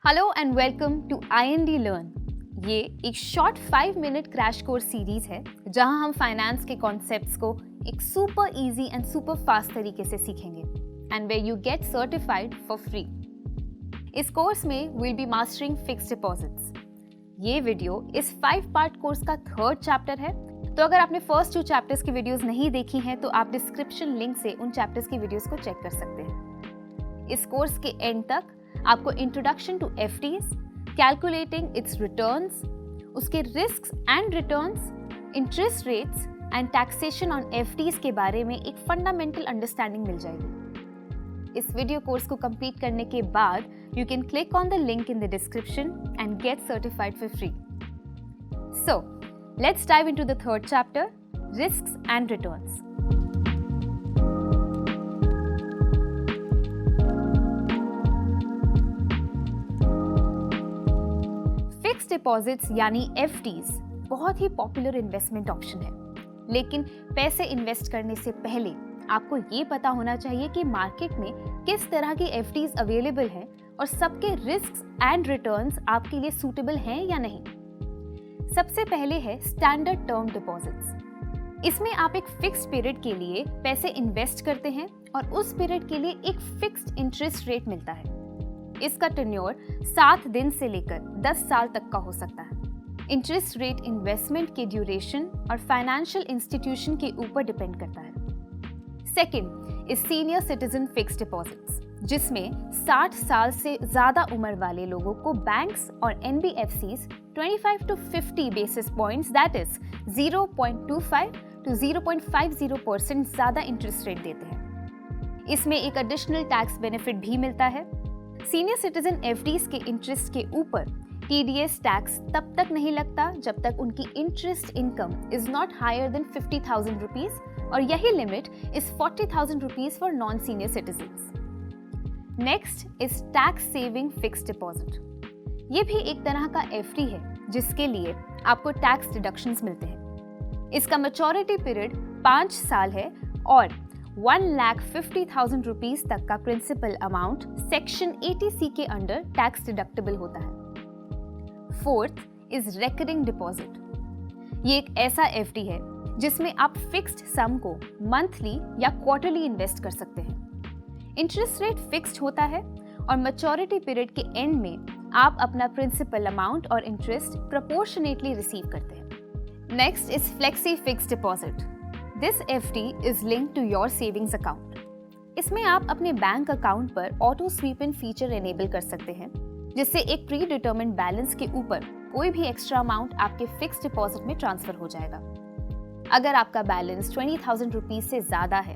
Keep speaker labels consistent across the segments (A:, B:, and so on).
A: Hello and welcome to IND learn. ये एक short 5 minute crash course series है जहां हम फाइनेंस के कॉन्सेप्ट्स को एक super easy and super fast तरीके से सीखेंगे and where you get certified for free. इस कोर्स में will be mastering fixed deposits. ये वीडियो इस 5 पार्ट कोर्स का 3rd चैप्टर है, तो अगर आपने फर्स्ट 2 चैप्टर्स की वीडियोस नहीं देखी हैं तो आप डिस्क्रिप्शन लिंक से उन चैप्टर्स की वीडियोस को चेक कर सकते हैं। इस कोर्स के एंड तक आपको introduction to FDs, calculating its returns, उसके risks and returns, interest rates and taxation on FDs के बारे में एक फंडामेंटल अंडरस्टैंडिंग मिल जाएगी। इस वीडियो कोर्स को कंप्लीट करने के बाद you can click on the link in the description and gate certified for free. So let's dive into the 3rd chapter, risks and returns. Fixed deposits यानी FDs बहुत ही popular investment option है, लेकिन पैसे invest करने से पहले आपको ये पता होना चाहिए कि मार्केट में किस तरह की FDs अवेलेबल हैं और सबके रिस्क्स एंड रिटर्न्स आपके लिए सूटेबल हैं या नहीं। सबसे पहले है स्टैंडर्ड टर्म डिपॉजिट्स। इसमें आप एक फिक्स्ड पीरियड के लिए पैसे इन्वेस्ट करते हैं और उस पीरियड के लिए एक फिक्स्ड इंटरेस्ट रेट मिलता है। इसका टेन्योर 7 दिन से लेकर 10 साल तक का हो सकता है। इंटरेस्ट रेट इन्वेस्टमेंट के ड्यूरेशन और फाइनेंशियल इंस्टीट्यूशन के ऊपर डिपेंड करता है। Second is senior citizen fixed deposits, जिसमें 60 साल से ज्यादा उम्र वाले लोगों को बैंक्स और NBFCs 25 to 50 basis points that is 0.25 to 0.50% ज्यादा इंटरेस्ट रेट देते हैं। इसमें एक एडिशनल टैक्स बेनिफिट भी मिलता है। सीनियर सिटीजन FDs के इंटरेस्ट के ऊपर TDS टैक्स तब तक नहीं लगता जब तक उनकी interest income is not higher than 50,000 rupees, और यही limit is 40,000 rupees for non senior citizens. Next is tax saving fixed deposit. ये भी एक तरह का FD है जिसके लिए आपको टैक्स डिडक्शंस मिलते हैं। इसका मैच्योरिटी पीरियड 5 साल है और 1,50,000 रुपीज तक का प्रिंसिपल अमाउंट सेक्शन 80C के अंडर टैक्स डिडक्टेबल होता है। Fourth is recurring deposit. ये एक ऐसा FD है जिसमें आप फिक्स्ड सम को मंथली या क्वार्टरली इन्वेस्ट कर सकते हैं। इंटरेस्ट रेट फिक्स्ड होता है और मैच्योरिटी पीरियड के एंड में आप अपना प्रिंसिपल अमाउंट और इंटरेस्ट प्रोपोर्शनेटली रिसीव करते हैं। Next is flexi fixed deposit. This FD is linked to your savings account. इसमें आप अपने बैंक अकाउंट पर ऑटो स्वीप इन फीचर एनेबल कर सकते हैं, जिससे एक प्री डिटर्मिन्ड बैलेंस के ऊपर कोई भी एक्स्ट्रा अमाउंट आपके फिक्स्ड डिपॉजिट में ट्रांसफर हो जाएगा। अगर आपका बैलेंस 20,000 रुपीज से ज्यादा है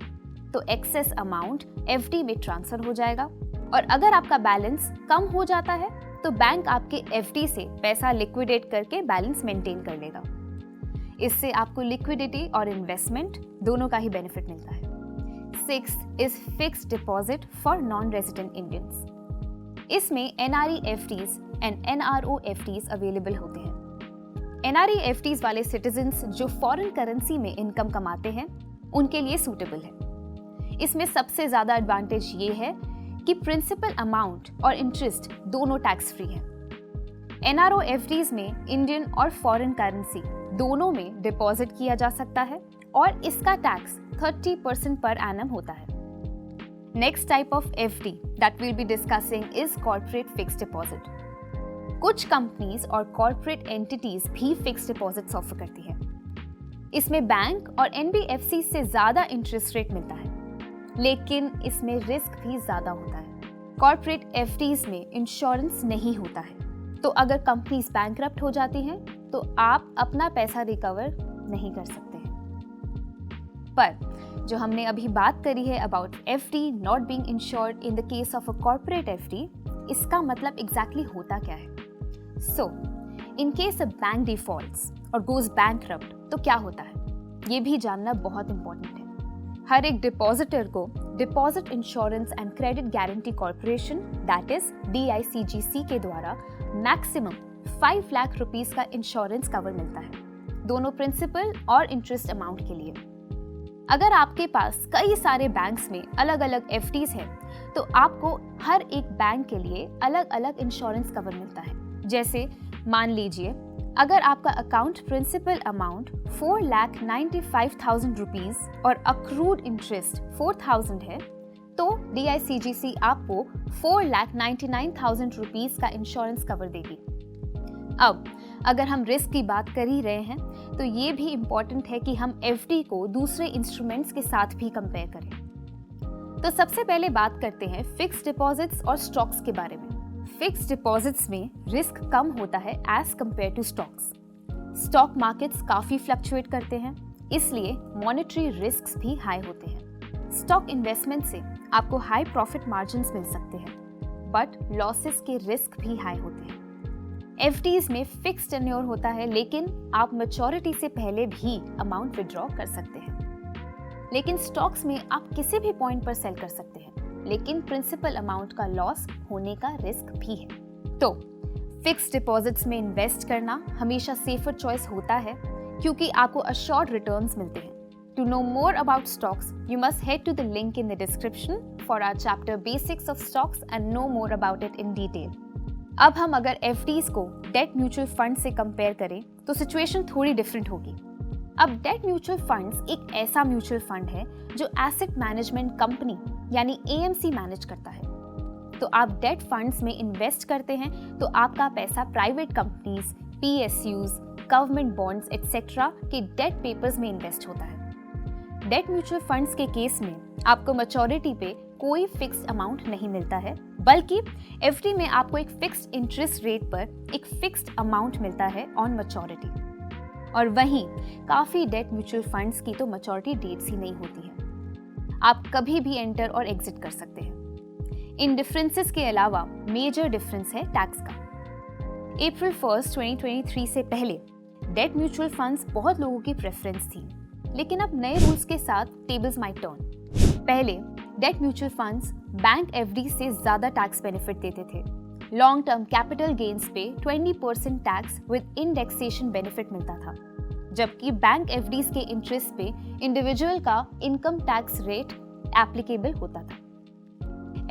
A: तो एक्सेस अमाउंट FD में ट्रांसफर हो जाएगा, और अगर आपका बैलेंस कम हो जाता है तो बैंक आपके FD से पैसा लिक्विडेट करके बैलेंस मेंटेन कर लेगा। इससे आपको लिक्विडिटी और इन्वेस्टमेंट दोनों का ही बेनिफिट मिलता है। 6th is fixed deposit for non resident Indians. इसमें NRE FDs and NRO FDs available होते हैं। NRE FDs वाले सिटीजन्स जो फॉरेन करेंसी में इनकम कमाते हैं उनके लिए सूटेबल है। इसमें सबसे ज्यादा एडवांटेज ये है कि प्रिंसिपल अमाउंट और इंटरेस्ट दोनों टैक्स फ्री है। NRO FDs में इंडियन और फॉरेन करेंसी दोनों में डिपॉजिट किया जा सकता है और इसका टैक्स 30% पर एनम होता है। Next type of FD that will be discussing is corporate fixed deposit. कुछ कंपनीज और कॉर्पोरेट एंटिटीज भी फिक्स्ड डिपॉजिट्स ऑफर करती है। इसमें बैंक और NBFC से ज्यादा इंटरेस्ट रेट मिलता है, लेकिन इसमें रिस्क भी ज्यादा होता है। कॉर्पोरेट FDs में इंश्योरेंस नहीं होता है, तो अगर कंपनीज बैंकरप्ट हो जाती हैं तो आप अपना पैसा रिकवर नहीं कर सकते हैं। पर जो हमने अभी बात करी है about FD not being insured in the case of a corporate FD, इसका मतलब एग्जैक्टली होता क्या है? So in case a bank defaults और गोज बैंकरप्ट तो क्या होता है, ये भी जानना बहुत इंपॉर्टेंट है। हर एक डिपॉजिटर को deposit insurance and credit guarantee corporation that is DICGC के द्वारा मैक्सिमम 5 लाख रुपीस का इंश्योरेंस कवर मिलता है, दोनों प्रिंसिपल और इंटरेस्ट अमाउंट के लिए। अगर आपके पास कई सारे बैंक्स में अलग अलग FDs हैं तो आपको हर एक बैंक के लिए अलग अलग इंश्योरेंस कवर मिलता है। जैसे मान लीजिए अगर आपका अकाउंट प्रिंसिपल अमाउंट 4,95,000 रुपीज और अक्रूड इंटरेस्ट 4,000 है, तो DICGC आपको 4,99,000 रुपीज का इंश्योरेंस कवर देगी। अब अगर हम रिस्क की बात कर ही रहे हैं तो ये भी इम्पोर्टेंट है कि हम FD को दूसरे इंस्ट्रूमेंट्स के साथ भी कंपेयर करें। तो सबसे पहले बात करते हैं फिक्स्ड डिपॉजिट्स और स्टॉक्स के बारे में। फिक्स्ड डिपॉजिट्स में रिस्क कम होता है as compare to stocks. Stock markets काफी फ्लक्चुएट करते हैं, इसलिए मॉनेटरी रिस्क्स भी हाई होते हैं। स्टॉक इन्वेस्टमेंट से आपको हाई प्रॉफिट मार्जिन्स मिल सकते हैं, बट लॉसेस के रिस्क भी हाई होते हैं। FDs में फिक्स्ड टेन्योर होता है, लेकिन आप मैच्योरिटी से पहले भी अमाउंट विड्रॉ कर सकते हैं। लेकिन स्टॉक्स में आप किसी भी पॉइंट पर सेल कर सकते हैं, लेकिन प्रिंसिपल अमाउंट का लॉस होने का रिस्क भी है। तो फिक्स्ड डिपॉजिट्स में इन्वेस्ट करना हमेशा सेफर चॉइस होता है, क्योंकि आपको अश्योर्ड रिटर्न्स मिलते हैं। To know more about stocks, you must head to the link in the description for our chapter Basics of Stocks and know more about it in detail. अब हम अगर FDs को डेट म्यूचुअल फंड से compare करें तो situation थोड़ी different होगी। अब डेट म्यूचुअल फंड्स एक ऐसा म्यूचुअल फंड है जो एसेट मैनेजमेंट कंपनी यानी AMC मैनेज करता है। तो आप डेट फंड्स में इन्वेस्ट करते हैं तो आपका पैसा private companies, PSUs, government bonds etcetera के डेट पेपर्स में इन्वेस्ट होता है। डेट म्यूचुअल फंड्स के केस में आपको मैच्योरिटी पे कोई फिक्स्ड अमाउंट नहीं मिलता है, बल्कि FD में आपको एक फिक्स्ड इंटरेस्ट रेट पर एक फिक्स्ड अमाउंट मिलता है ऑन मैच्योरिटी। और वहीं काफी डेट म्यूचुअल फंड्स की तो मैच्योरिटी डेट्स ही नहीं होती है, आप कभी भी एंटर और एग्जिट कर सकते हैं। इन डिफरेंसेस के अलावा मेजर डिफरेंस है टैक्स का। अप्रैल 1, 2023 से पहले डेट म्यूचुअल फंड्स बहुत लोगों की प्रेफरेंस थी, लेकिन अब नए रूल्स के साथ टेबल्स माइट टर्न। पहले debt mutual funds bank FD से ज्यादा टैक्स बेनिफिट देते थे। लॉन्ग टर्म कैपिटल गेन्स पे 20% टैक्स विद इंडेक्सेशन बेनिफिट मिलता था, जबकि बैंक FDs के इंटरेस्ट पे इंडिविजुअल का इनकम टैक्स रेट एप्लीकेबल होता था।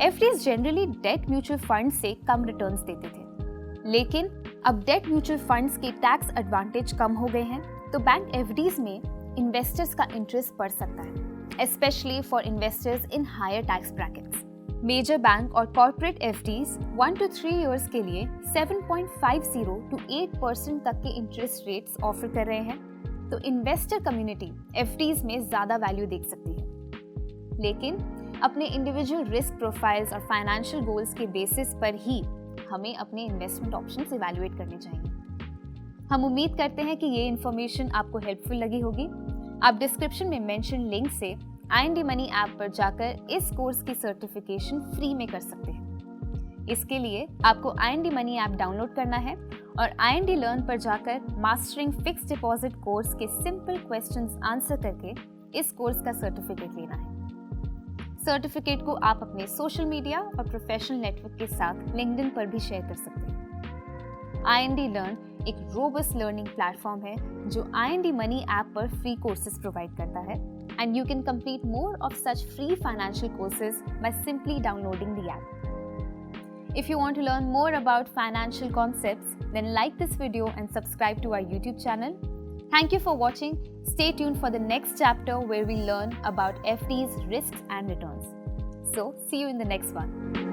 A: FDs generally debt mutual fund से कम रिटर्न्स देते थे, लेकिन अब डेट म्यूचुअल फंड्स के टैक्स एडवांटेज कम हो गए हैं, तो बैंक FDs में इन्वेस्टर्स का इंटरेस्ट बढ़ सकता है, especially for investors in higher tax brackets. Major bank और कॉर्पोरेट FDs 1 to 3 years के लिए 7.50 to 8% तक के इंटरेस्ट रेट्स ऑफर कर रहे हैं, तो इन्वेस्टर कम्युनिटी FDs में ज्यादा वैल्यू देख सकती है। लेकिन अपने इंडिविजुअल रिस्क प्रोफाइल्स और फाइनेंशियल गोल्स के बेसिस पर ही हमें अपने इन्वेस्टमेंट ऑप्शंस इवैल्यूएट करने चाहिए। हम उम्मीद करते हैं कि ये इन्फॉर्मेशन आपको हेल्पफुल लगी होगी। आप डिस्क्रिप्शन में मेंशन लिंक से IND मनी ऐप पर जाकर इस कोर्स की सर्टिफिकेशन फ्री में कर सकते हैं। इसके लिए आपको IND मनी ऐप डाउनलोड करना है और IND लर्न पर जाकर मास्टरिंग फिक्स्ड डिपॉजिट कोर्स के सिंपल क्वेश्चंस आंसर करके इस कोर्स का सर्टिफिकेट लेना है। सर्टिफिकेट को आप अपने सोशल मीडिया और प्रोफेशनल नेटवर्क के साथ लिंक्डइन पर भी शेयर कर सकते हैं। IND लर्न एक रोबस्ट लर्निंग प्लेटफॉर्म है जो IND मनी ऐप पर फ्री कोर्सेज प्रोवाइड करता है, and you can complete more of such free financial courses by simply downloading the app. If you want to learn more about financial concepts, then like this video and subscribe to our YouTube channel. Thank you for watching. Stay tuned for the next chapter where we learn about FDs, risks and returns. So, see you in the next one.